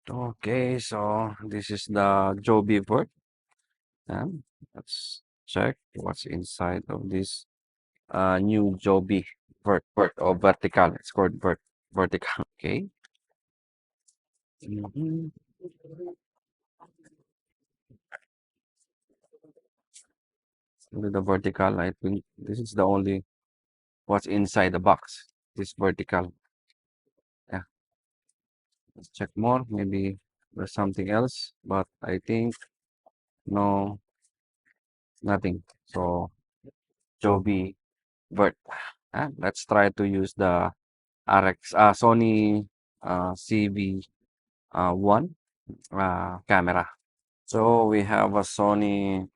Okay, so this is the joby vert. And let's check what's inside of this new joby vert or vertical. It's called vertical. Okay. Mhm. With the vertical, I think this is the only what's inside the box. This vertical. Yeah. Let's check more. Maybe there's something else, but I think no, nothing. So joby vert. Let's try to use the Sony CV one camera. So we have a Sony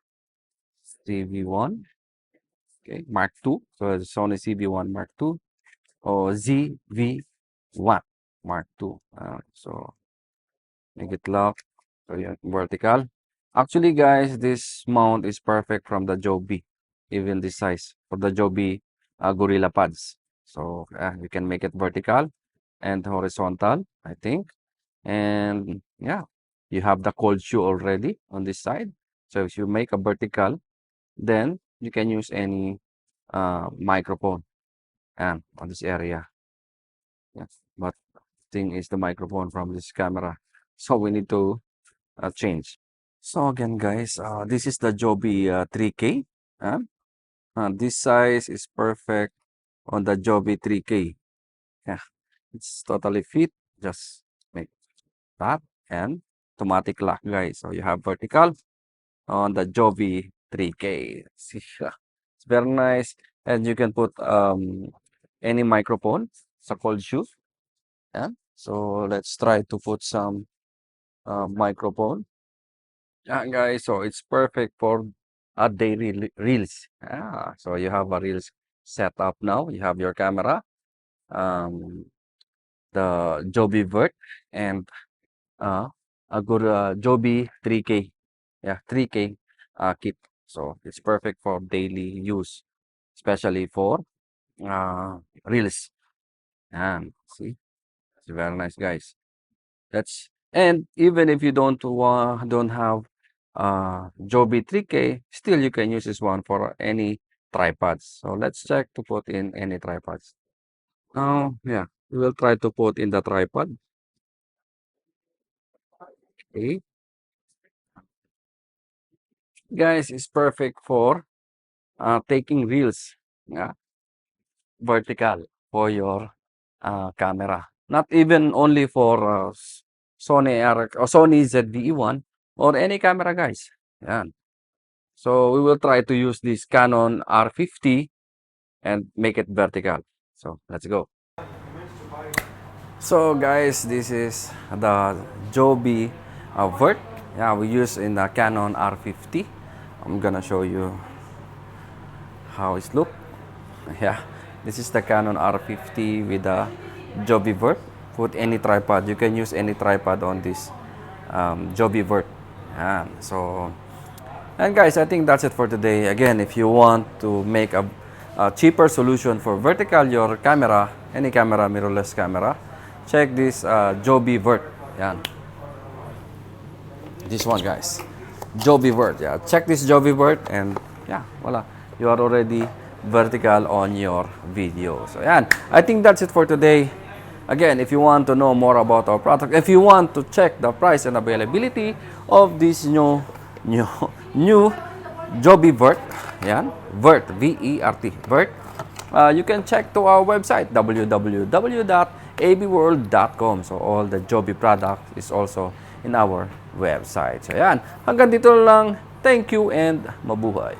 CV1, okay, Mark II. So it's Sony CV1 Mark II or ZV1 Mark II. So make it lock. So yeah, vertical. Actually, guys, this mount is perfect from the Joby, even this size for the Joby Gorilla Pods. So you can make it vertical and horizontal, I think. And yeah, you have the cold shoe already on this side. So if you make a vertical, then you can use any microphone and on this area. Yes, but thing is the microphone from this camera. So we need to change. So again, guys, this is the Joby 3K. Uh, this size is perfect on the Joby 3K. Yeah, it's totally fit. Just make that and automatic lock, guys. So you have vertical on the Joby 3K. See, it's very nice, and you can put any microphone. It's a cold shoe. Yeah. So let's try to put some microphone. Yeah, guys. So it's perfect for a daily reels. So you have a reels set up now. You have your camera, um, the Joby Vert, and uh, a good Joby 3K. Yeah, 3K kit. So it's perfect for daily use, especially for reels. And see, it's very nice, guys. That's and even if you don't have Joby 3K, still you can use this one for any tripods. So let's check to put in any tripods. Oh yeah, we will try to put in the tripod. Okay, guys, it's perfect for taking reels. Yeah, vertical for your camera. Not even only for Sony RX or Sony ZV-E1 or any camera, guys. Yeah. So we will try to use this Canon R50 and make it vertical. So let's go. So guys, this is the Joby vert. Yeah, we use in the Canon R50. I'm gonna show you how it's look. Yeah, this is the Canon R50 with the Joby vert. Put any tripod. You can use any tripod on this Joby vert. Yeah, so and guys, I think that's it for today. Again, if you want to make a cheaper solution for vertical your camera, any camera, mirrorless camera, check this Joby Vert. Yeah. This one, guys. Joby Vert. Yeah. Check this Joby Vert and yeah, voila. You are already vertical on your video. So yeah, I think that's it for today. Again, if you want to know more about our product, if you want to check the price and availability of this new new Joby Vert, yan, Vert, V-E-R-T, Vert, you can check to our website, www.abworld.com. So all the Joby product is also in our website. So yan, hanggang dito lang. Thank you and mabuhay.